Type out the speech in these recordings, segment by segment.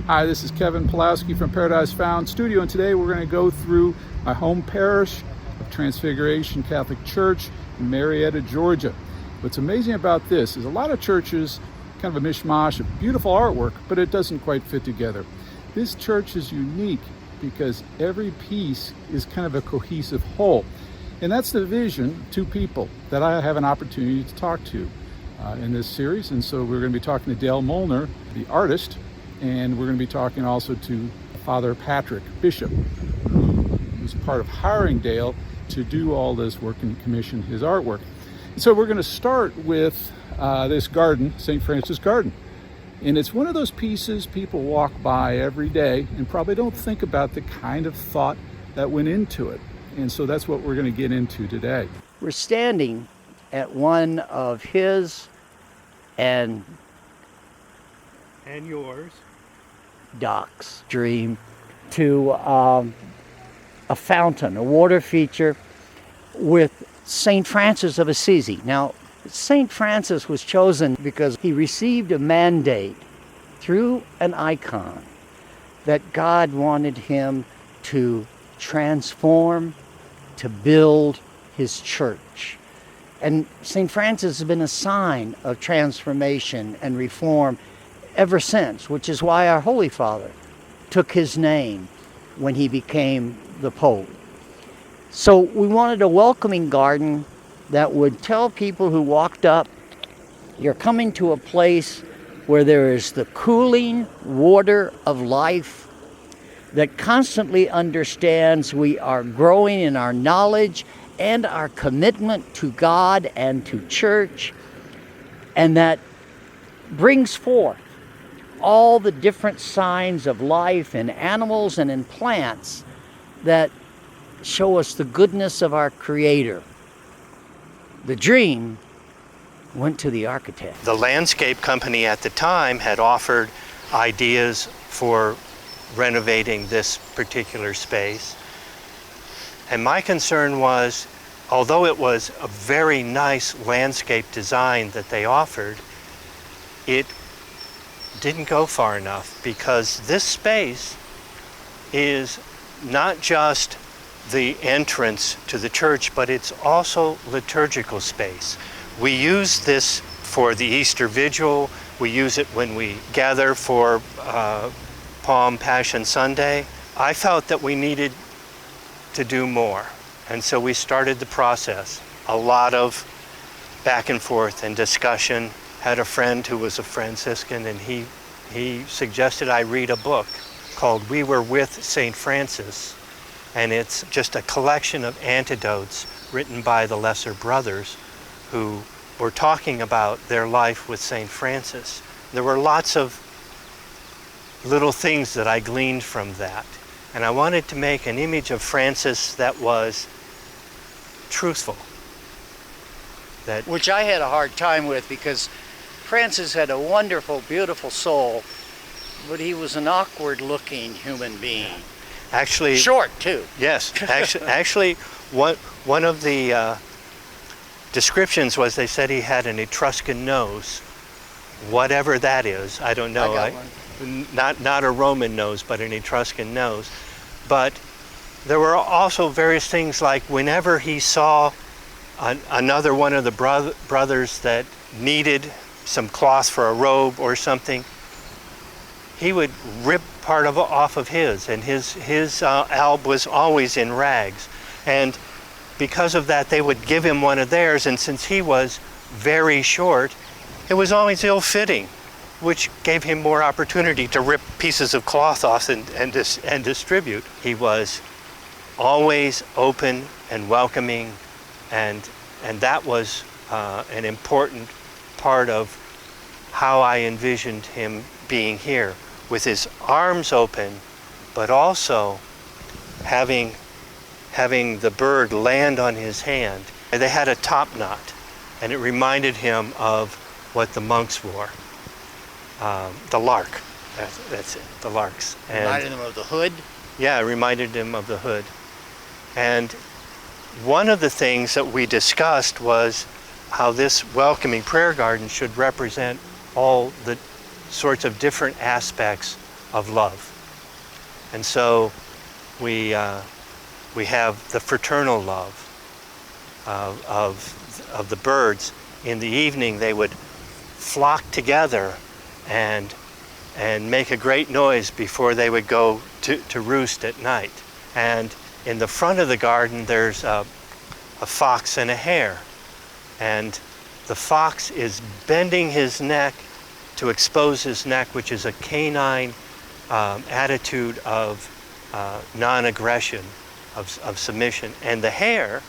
Hi, this is Kevin Pawlowski from Paradise Found Studio, and today we're going to go through my home parish of Transfiguration Catholic Church in Marietta, Georgia. What's amazing about this is a lot of churches, kind of a mishmash of beautiful artwork, but it doesn't quite fit together. This church is unique because every piece is kind of a cohesive whole. And that's the vision, two people that I have an opportunity to talk to in this series. And so we're going to be talking to Dale Molnar, the artist, and we're going to be talking also to Father Patrick, Bishop, who was part of hiring Dale to do all this work and commission his artwork. So we're going to start with this garden, St. Francis Garden. And it's one of those pieces people walk by every day and probably don't think about the kind of thought that went into it. And so that's what we're going to get into today. We're standing at one of his and yours Doc's dream to a fountain, a water feature with St. Francis of Assisi. Now, St. Francis was chosen because he received a mandate through an icon that God wanted him to transform, to build his church. And St. Francis has been a sign of transformation and reform ever since, which is why our Holy Father took his name when he became the Pope. So we wanted a welcoming garden that would tell people who walked up, you're coming to a place where there is the cooling water of life that constantly understands we are growing in our knowledge and our commitment to God and to church, and that brings forth all the different signs of life in animals and in plants that show us the goodness of our Creator. The dream went to the architect. The landscape company at the time had offered ideas for renovating this particular space. And my concern was, although it was a very nice landscape design that they offered, it didn't go far enough, because this space is not just the entrance to the church, but it's also liturgical space. We use this for the Easter Vigil. We use it when we gather for Palm Passion Sunday. I felt that we needed to do more, and so we started the process. A lot of back and forth and discussion. Had a friend who was a Franciscan, and he suggested I read a book called We Were With St. Francis. And it's just a collection of anecdotes written by the Lesser Brothers who were talking about their life with St. Francis. There were lots of little things that I gleaned from that. And I wanted to make an image of Francis that was truthful. Which I had a hard time with, because Francis had a wonderful, beautiful soul, but he was an awkward-looking human being. Actually, short too. Yes, actually, one of the descriptions was they said he had an Etruscan nose, whatever that is. I don't know. I got one. Not a Roman nose, but an Etruscan nose. But there were also various things, like whenever he saw another one of the brothers that needed some cloth for a robe or something, he would rip part off of his, and his alb was always in rags. And because of that, they would give him one of theirs, and since he was very short, it was always ill-fitting, which gave him more opportunity to rip pieces of cloth off and distribute. He was always open and welcoming, and that was an important part of how I envisioned him being here, with his arms open, but also having the bird land on his hand. And they had a top knot, and it reminded him of what the monks wore. The lark, that's it, the larks. And reminded him of the hood? Yeah, it reminded him of the hood. And one of the things that we discussed was how this welcoming prayer garden should represent all the sorts of different aspects of love. And so we have the fraternal love of the birds. In the evening, they would flock together and make a great noise before they would go to roost at night. And in the front of the garden, there's a fox and a hare. And the fox is bending his neck to expose his neck, which is a canine attitude of non-aggression, of submission. And the hare,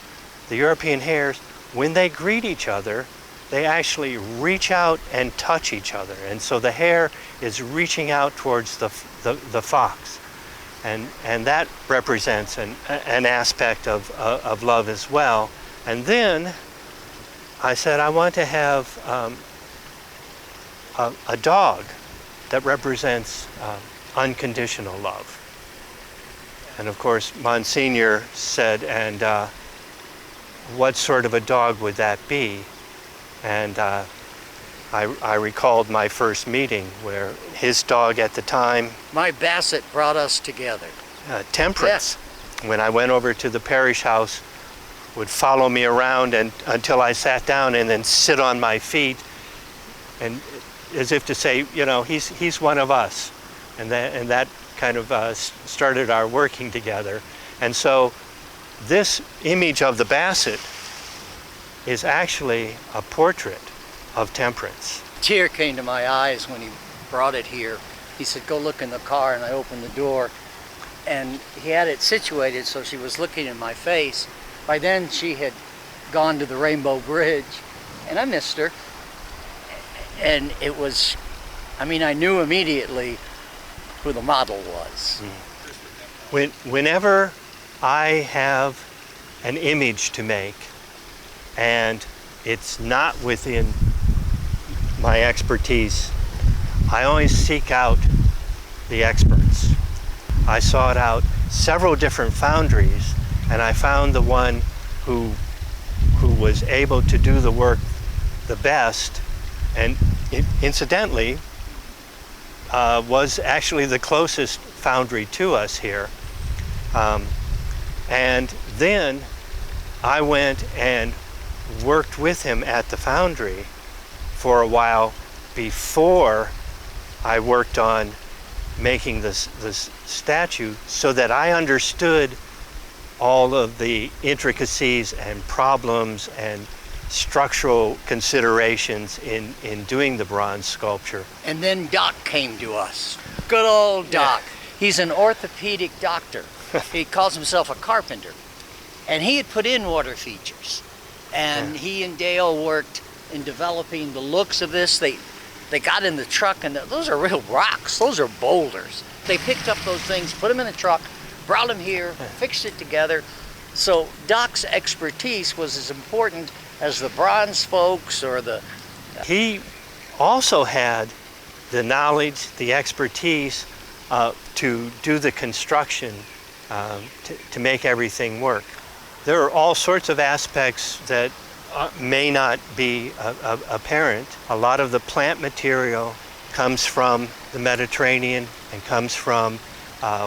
the European hares, when they greet each other, they actually reach out and touch each other. And so the hare is reaching out towards the fox. And that represents an aspect of love as well. And then I said, I want to have a dog that represents unconditional love. And of course, Monsignor said, and what sort of a dog would that be? And I recalled my first meeting where his dog at the time... My Basset brought us together. Temperance. Yeah. When I went over to the parish house, would follow me around until I sat down and then sit on my feet, and as if to say, you know, he's one of us. And that kind of started our working together. And so this image of the Basset is actually a portrait of Temperance. A tear came to my eyes when he brought it here. He said, go look in the car, and I opened the door. And he had it situated so she was looking in my face. By then she had gone to the Rainbow Bridge, and I missed her. And it was, I mean, I knew immediately who the model was. Whenever I have an image to make, and it's not within my expertise, I always seek out the experts. I sought out several different foundries, and I found the one who was able to do the work the best, and incidentally was actually the closest foundry to us here. And then I went and worked with him at the foundry for a while before I worked on making this statue, so that I understood all of the intricacies and problems and structural considerations in doing the bronze sculpture. And then Doc came to us. Good old Doc. Yeah. He's an orthopedic doctor. He calls himself a carpenter. And he had put in water features. And he and Dale worked in developing the looks of this. They got in the truck, and those are real rocks. Those are boulders. They picked up those things, put them in a truck, brought them here, fixed it together. So Doc's expertise was as important as the bronze folks or the... He also had the knowledge, the expertise to do the construction, to make everything work. There are all sorts of aspects that may not be apparent. A lot of the plant material comes from the Mediterranean and comes from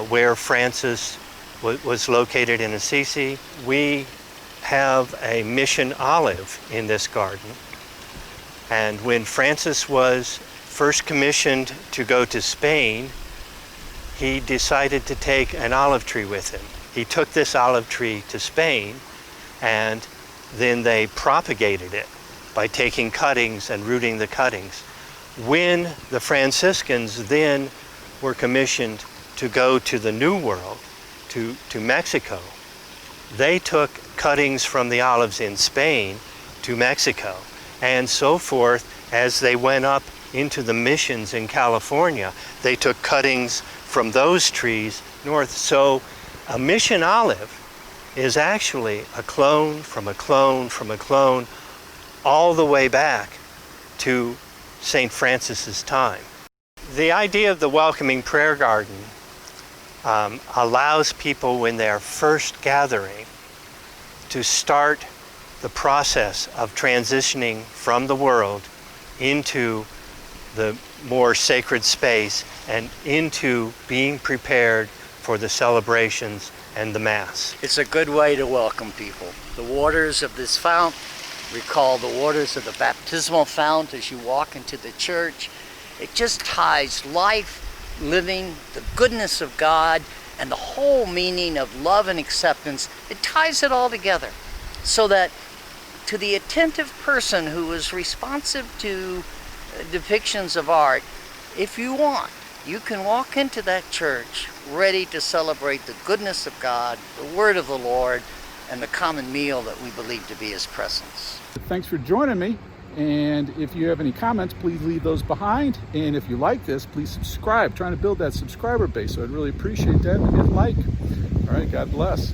where Francis was located in Assisi. We have a mission olive in this garden. And when Francis was first commissioned to go to Spain, he decided to take an olive tree with him. He took this olive tree to Spain, and then they propagated it by taking cuttings and rooting the cuttings. When the Franciscans then were commissioned to go to the New World, to Mexico, they took cuttings from the olives in Spain to Mexico, and so forth. As they went up into the missions in California, they took cuttings from those trees north. So a mission olive is actually a clone from a clone from a clone all the way back to St. Francis's time. The idea of the welcoming prayer garden allows people, when they're first gathering, to start the process of transitioning from the world into the more sacred space and into being prepared for the celebrations and the Mass. It's a good way to welcome people. The waters of this fount recall the waters of the baptismal fount as you walk into the church. It just ties life, living, the goodness of God, and the whole meaning of love and acceptance. It ties it all together so that to the attentive person who is responsive to depictions of art, if you want, you can walk into that church ready to celebrate the goodness of God, the word of the Lord, and the common meal that we believe to be his presence. Thanks for joining me. And if you have any comments, please leave those behind. And if you like this, please subscribe. Trying to build that subscriber base, so I'd really appreciate that. And hit like. All right, God bless.